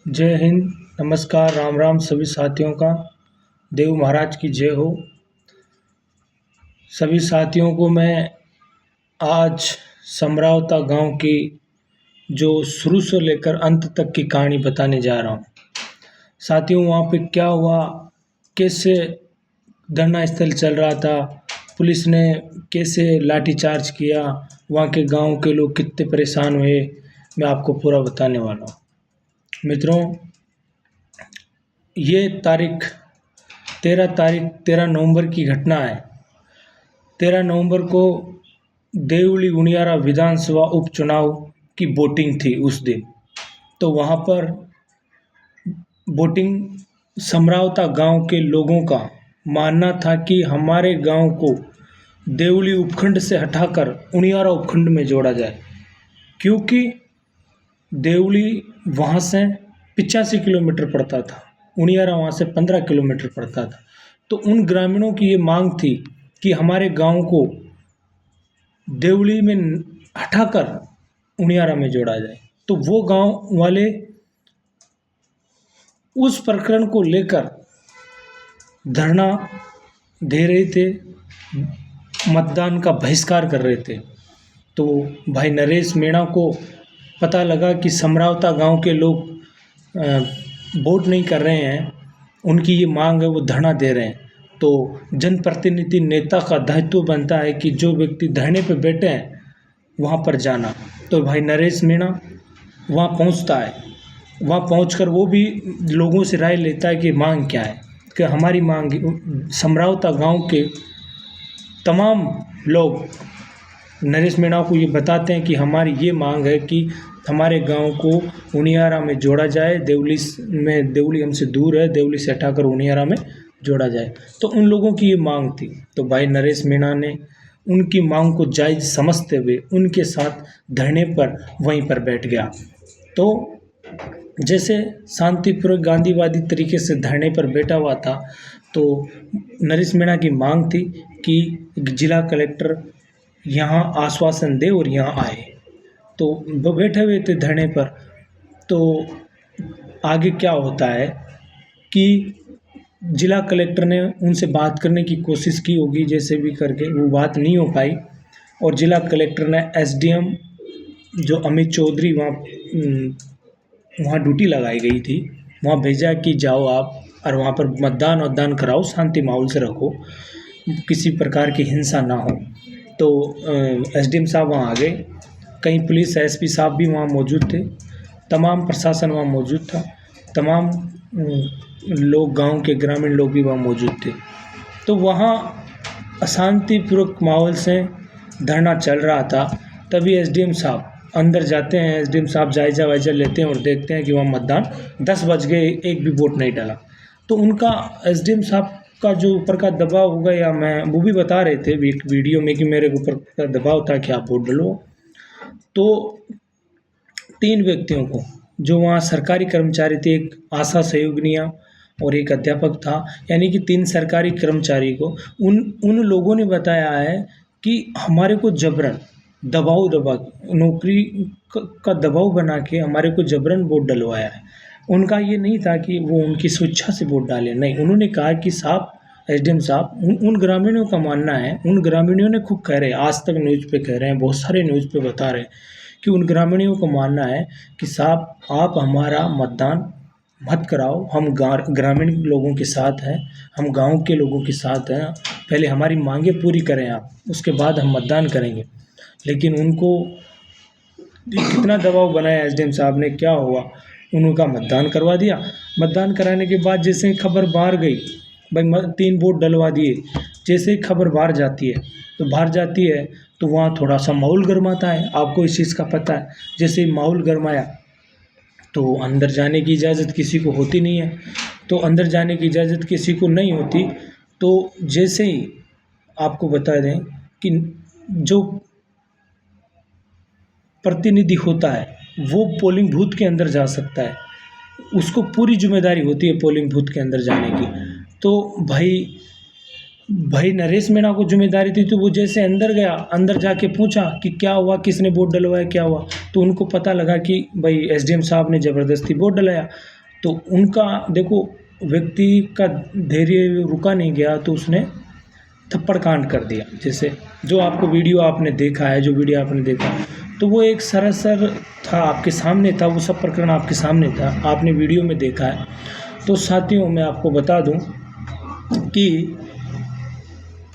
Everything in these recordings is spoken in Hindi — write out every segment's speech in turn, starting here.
जय हिंद, नमस्कार, राम राम सभी साथियों का। देव महाराज की जय हो। सभी साथियों को मैं आज समरावता गांव की जो शुरू से लेकर अंत तक की कहानी बताने जा रहा हूं। साथियों, वहां पे क्या हुआ, कैसे धरना स्थल चल रहा था, पुलिस ने कैसे लाठीचार्ज किया, वहाँ के गांव के लोग कितने परेशान हुए, मैं आपको पूरा बताने वाला हूँ। मित्रों, ये तारीख 13 नवंबर की घटना है। 13 नवंबर को देवली उनियारा विधानसभा उपचुनाव की वोटिंग थी उस दिन। तो वहाँ पर वोटिंग समरावता गांव के लोगों का मानना था कि हमारे गांव को देवली उपखंड से हटाकर उनियारा उपखंड में जोड़ा जाए, क्योंकि देवली वहाँ से 85 किलोमीटर पड़ता था, उनियारा वहाँ से 15 किलोमीटर पड़ता था। तो उन ग्रामीणों की ये मांग थी कि हमारे गांव को देवली में हटाकर उनियारा में जोड़ा जाए। तो वो गांव वाले उस प्रकरण को लेकर धरना दे रहे थे, मतदान का बहिष्कार कर रहे थे। तो भाई नरेश मीणा को पता लगा कि समरावता गांव के लोग वोट नहीं कर रहे हैं, उनकी ये मांग है, वो धरना दे रहे हैं। तो जनप्रतिनिधि नेता का दायित्व बनता है कि जो व्यक्ति धरने पे बैठे हैं वहाँ पर जाना। तो भाई नरेश मीणा वहाँ पहुँचता है। वहाँ पहुँचकर वो भी लोगों से राय लेता है कि मांग क्या है, कि हमारी मांग समरावता गांव के तमाम लोग नरेश मीणा को ये बताते हैं कि हमारी ये मांग है कि हमारे गांव को उनियारा में जोड़ा जाए। देवली हमसे दूर है, देवली से हटाकर उनियारा में जोड़ा जाए। तो उन लोगों की ये मांग थी। तो भाई नरेश मीणा ने उनकी मांग को जायज़ समझते हुए उनके साथ धरने पर वहीं पर बैठ गया। तो जैसे शांतिपूर्वक गांधीवादी तरीके से धरने पर बैठा हुआ था, तो नरेश मीणा की मांग थी कि जिला कलेक्टर यहाँ आश्वासन दे और यहाँ आए। तो वो बैठे हुए थे धरने पर। तो आगे क्या होता है कि जिला कलेक्टर ने उनसे बात करने की कोशिश की होगी, जैसे भी करके वो बात नहीं हो पाई। और जिला कलेक्टर ने एसडीएम जो अमित चौधरी वहाँ ड्यूटी लगाई गई थी, वहाँ भेजा कि जाओ आप और वहाँ पर मतदान कराओ, शांति माहौल से रखो, किसी प्रकार की हिंसा ना हो। तो एसडीएम साहब वहाँ आ गए। कई पुलिस एसपी साहब भी वहाँ मौजूद थे, तमाम प्रशासन वहाँ मौजूद था, तमाम लोग, गांव के ग्रामीण लोग भी वहाँ मौजूद थे। तो वहाँ अशांतिपूर्वक माहौल से धरना चल रहा था। तभी एसडीएम साहब अंदर जाते हैं। एसडीएम साहब जायजा वायजा लेते हैं और देखते हैं कि वहाँ मतदान 10 बज गए, एक भी वोट नहीं डाला। तो उनका एसडीएम साहब का जो ऊपर का दबाव होगा, या मैं वो भी बता रहे थे वीडियो में कि मेरे ऊपर का दबाव था कि आप वोट डालो। तो 3 व्यक्तियों को, जो वहाँ सरकारी कर्मचारी थे, एक आशा सहयोगिनियाँ और एक अध्यापक था, यानी कि 3 सरकारी कर्मचारी को उन लोगों ने बताया है कि हमारे को जबरन नौकरी का दबाव बना के हमारे को जबरन वोट डलवाया है। उनका ये नहीं था कि वो उनकी स्वेच्छा से वोट डालें, नहीं, उन्होंने कहा कि साहब, एसडीएम साहब, उन ग्रामीणों का मानना है, उन ग्रामीणों ने खुद कह रहे हैं, आज तक न्यूज़ पे कह रहे हैं, बहुत सारे न्यूज़ पे बता रहे हैं कि उन ग्रामीणों का मानना है कि साहब आप हमारा मतदान मत कराओ, हम ग्रामीण लोगों के साथ हैं, हम गांव के लोगों के साथ हैं, पहले हमारी मांगें पूरी करें आप, उसके बाद हम मतदान करेंगे। लेकिन उनको कितना दबाव बनाया एसडीएम साहब ने, क्या हुआ, उनका मतदान करवा दिया। मतदान कराने के बाद जैसे ही खबर बाहर गई, भाई 3 वोट डलवा दिए, जैसे ही खबर बाहर जाती है तो वहाँ थोड़ा सा माहौल गर्माता है, आपको इस चीज़ का पता है। जैसे ही माहौल गर्माया तो अंदर जाने की इजाज़त किसी को होती नहीं है। तो अंदर जाने की इजाज़त किसी को नहीं होती, तो जैसे ही आपको बता दें कि जो प्रतिनिधि होता है वो पोलिंग बूथ के अंदर जा सकता है, उसको पूरी जिम्मेदारी होती है पोलिंग बूथ के अंदर जाने की। तो भाई नरेश मीणा को जिम्मेदारी थी, तो वो जैसे अंदर गया, अंदर जाके पूछा कि क्या हुआ, किसने वोट डलवाया, क्या हुआ। तो उनको पता लगा कि भाई एसडीएम साहब ने ज़बरदस्ती वोट डलाया। तो उनका देखो, व्यक्ति का धैर्य रुका नहीं गया तो उसने थप्पड़ कांड कर दिया। जैसे जो आपको वीडियो आपने देखा है, जो वीडियो आपने देखा, तो वो एक सरासर था, आपके सामने था, वो सब प्रकरण आपके सामने था, आपने वीडियो में देखा है। तो साथियों, मैं आपको बता दूं कि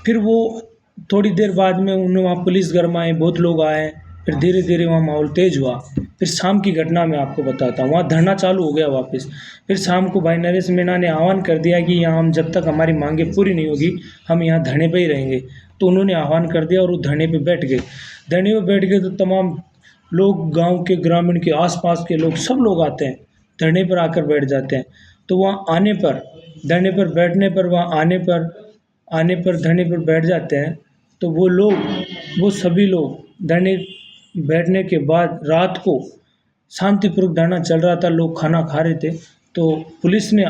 फिर वो थोड़ी देर बाद में उन्हें वहाँ पुलिस गरमाए, बहुत लोग आए, फिर धीरे धीरे वहाँ माहौल तेज हुआ। फिर शाम की घटना मैं आपको बताता हूँ, वहाँ धरना चालू हो गया वापस। फिर शाम को भाई नरेश मीणा ने आह्वान कर दिया कि यहाँ हम जब तक हमारी मांगें पूरी नहीं होगी हम यहाँ धरने पे ही रहेंगे। तो उन्होंने आह्वान कर दिया और वो धरने पे बैठ गए। धरने पे बैठ गए तो तमाम लोग, गाँव के, ग्रामीण के, आसपास के लोग, सब लोग आते हैं, धरने पर आकर बैठ जाते हैं। तो वहाँ आने पर, धरने पर बैठने पर, वहाँ आने पर धरने पर बैठ जाते हैं। तो वो लोग, वो सभी लोग धरने बैठने के बाद रात को शांतिपूर्वक धरना चल रहा था, लोग खाना खा रहे थे। तो पुलिस ने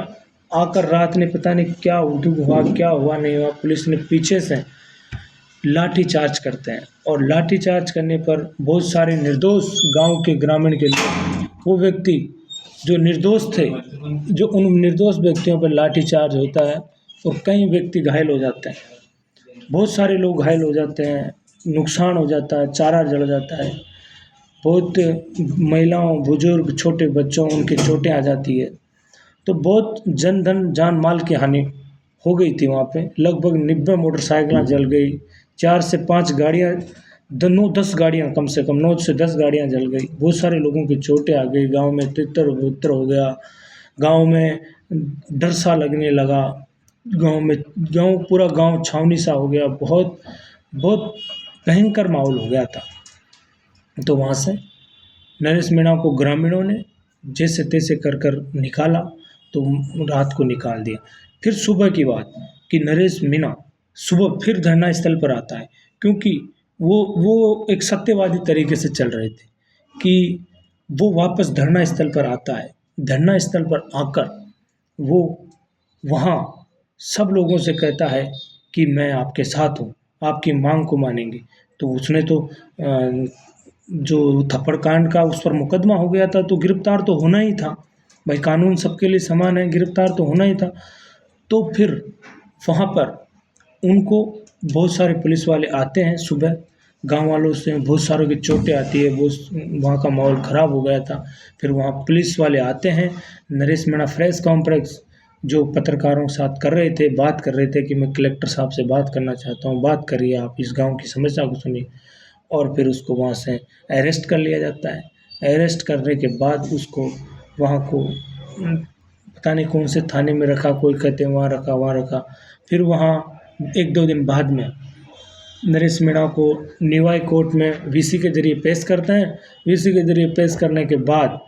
आकर रात ने पता नहीं क्या उद्योग हुआ, क्या हुआ नहीं हुआ, पुलिस ने पीछे से लाठी चार्ज करते हैं। और लाठी चार्ज करने पर बहुत सारे निर्दोष गांव के, ग्रामीण के लोग, वो व्यक्ति जो निर्दोष थे, जो उन निर्दोष व्यक्तियों पर लाठी चार्ज होता है और कई व्यक्ति घायल हो जाते हैं। बहुत सारे लोग घायल हो जाते हैं, नुकसान हो जाता है, चारा जल जाता है, बहुत महिलाओं, बुजुर्ग, छोटे बच्चों, उनकी चोटें आ जाती है। तो बहुत जन धन, जान माल की हानि हो गई थी वहाँ पे। लगभग 90 मोटरसाइकिलें जल गई, 4 से 5 गाड़ियाँ, 9-10 गाड़ियाँ, कम से कम 9 से 10 गाड़ियाँ जल गई। बहुत सारे लोगों की चोटें आ गई, गांव में तितर-बितर हो गया, गांव में डर सा लगने लगा, गांव, पूरा गांव छावनी सा हो गया, बहुत बहुत भयंकर माहौल हो गया था। तो वहाँ से नरेश मीणा को ग्रामीणों ने जैसे तैसे कर कर निकाला, तो रात को निकाल दिया। फिर सुबह की बात कि नरेश मीणा सुबह फिर धरना स्थल पर आता है, क्योंकि वो एक सत्यवादी तरीके से चल रहे थे कि वो वापस धरना स्थल पर आता है। धरना स्थल पर आकर वो वहाँ सब लोगों से कहता है कि मैं आपके साथ हूँ, आपकी मांग को मानेंगे। तो उसने तो जो थप्पड़ कांड का उस पर मुकदमा हो गया था, तो गिरफ्तार तो होना ही था भाई, कानून सबके लिए समान है, गिरफ्तार तो होना ही था। तो फिर वहाँ पर उनको बहुत सारे पुलिस वाले आते हैं सुबह, गांव वालों से बहुत सारों की चोटें आती है, वो वहाँ का माहौल ख़राब हो गया था। फिर वहाँ पुलिस वाले आते हैं, नरेश मीणा प्रेस कॉन्फ्रेंस जो पत्रकारों के साथ कर रहे थे, बात कर रहे थे कि मैं कलेक्टर साहब से बात करना चाहता हूँ, बात करिए, आप इस गांव की समस्या को सुनिए। और फिर उसको वहाँ से अरेस्ट कर लिया जाता है। अरेस्ट करने के बाद उसको वहाँ को पता नहीं कौन से थाने में रखा, कोई कहते हैं वहाँ रखा, वहाँ रखा। फिर वहाँ 1-2 दिन बाद में नरेश मीणा को निवाई कोर्ट में वीसी के ज़रिए पेश करते हैं। वीसी के ज़रिए पेश करने के बाद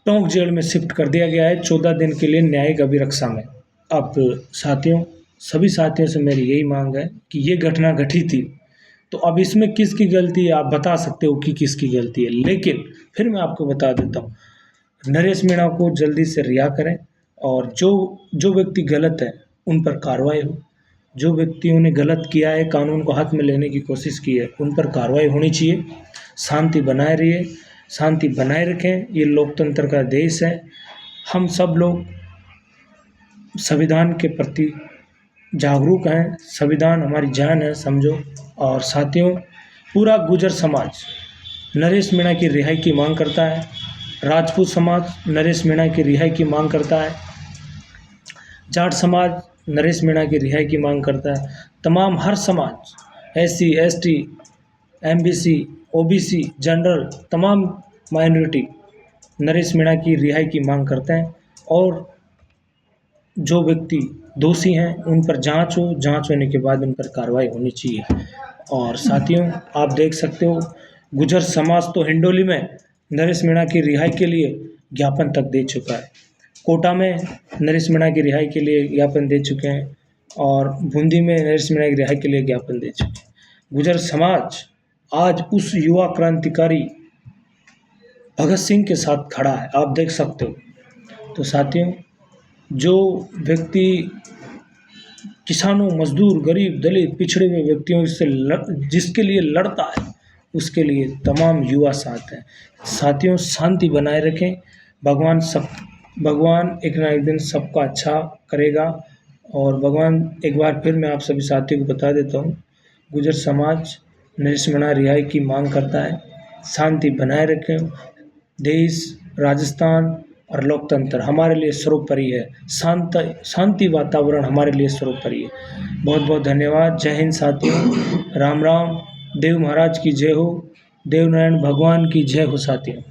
टोंक जेल में शिफ्ट कर दिया गया है 14 दिन के लिए न्यायिक अभिरक्षा में। अब साथियों, सभी साथियों से मेरी यही मांग है कि ये घटना घटी थी, तो अब इसमें किसकी गलती है आप बता सकते हो कि किसकी गलती है, लेकिन फिर मैं आपको बता देता हूँ, नरेश मीणा को जल्दी से रिहा करें और जो व्यक्ति गलत है उन पर कार्रवाई हो। जो व्यक्तियों ने गलत किया है, कानून को हाथ में लेने की कोशिश की है, उन पर कार्रवाई होनी चाहिए। शांति बनाए रहिए, शांति बनाए रखें, ये लोकतंत्र का देश है। हम सब लोग संविधान के प्रति जागरूक हैं, संविधान हमारी जान है समझो। और साथियों, पूरा गुर्जर समाज नरेश मीणा की रिहाई की मांग करता है, राजपूत समाज नरेश मीणा की रिहाई की मांग करता है, जाट समाज नरेश मीणा की रिहाई की मांग करता है, तमाम हर समाज, SC ST MBC OBC general, तमाम माइनॉरिटी नरेश मीणा की रिहाई की मांग करते हैं। और जो व्यक्ति दोषी हैं उन पर जांच हो, जांच होने के बाद उन पर कार्रवाई होनी चाहिए। और साथियों, आप देख सकते हो गुर्जर समाज तो हिंडोली में नरेश मीणा की रिहाई के लिए ज्ञापन तक दे चुका है, कोटा में नरेश मीणा की रिहाई के लिए ज्ञापन दे चुके हैं, और बूंदी में नरेश मीणा की रिहाई के लिए ज्ञापन दे चुके हैं। गुर्जर समाज आज उस युवा क्रांतिकारी भगत सिंह के साथ खड़ा है, आप देख सकते हो। तो साथियों, जो व्यक्ति किसानों, मजदूर, गरीब, दलित, पिछड़े हुए व्यक्तियों से जिसके लिए लड़ता है, उसके लिए तमाम युवा साथ हैं। साथियों, शांति बनाए रखें, भगवान एक ना एक दिन सबका अच्छा करेगा। और भगवान, एक बार फिर मैं आप सभी साथियों को बता देता हूँ, गुर्जर समाज नृशंस रिहाई की मांग करता है। शांति बनाए रखें। देश, राजस्थान और लोकतंत्र हमारे लिए सर्वोपरि है। शांति वातावरण हमारे लिए सर्वोपरि है। बहुत बहुत धन्यवाद। जय हिंद साथियों। राम राम। देव महाराज की जय हो। देवनारायण भगवान की जय हो साथियों।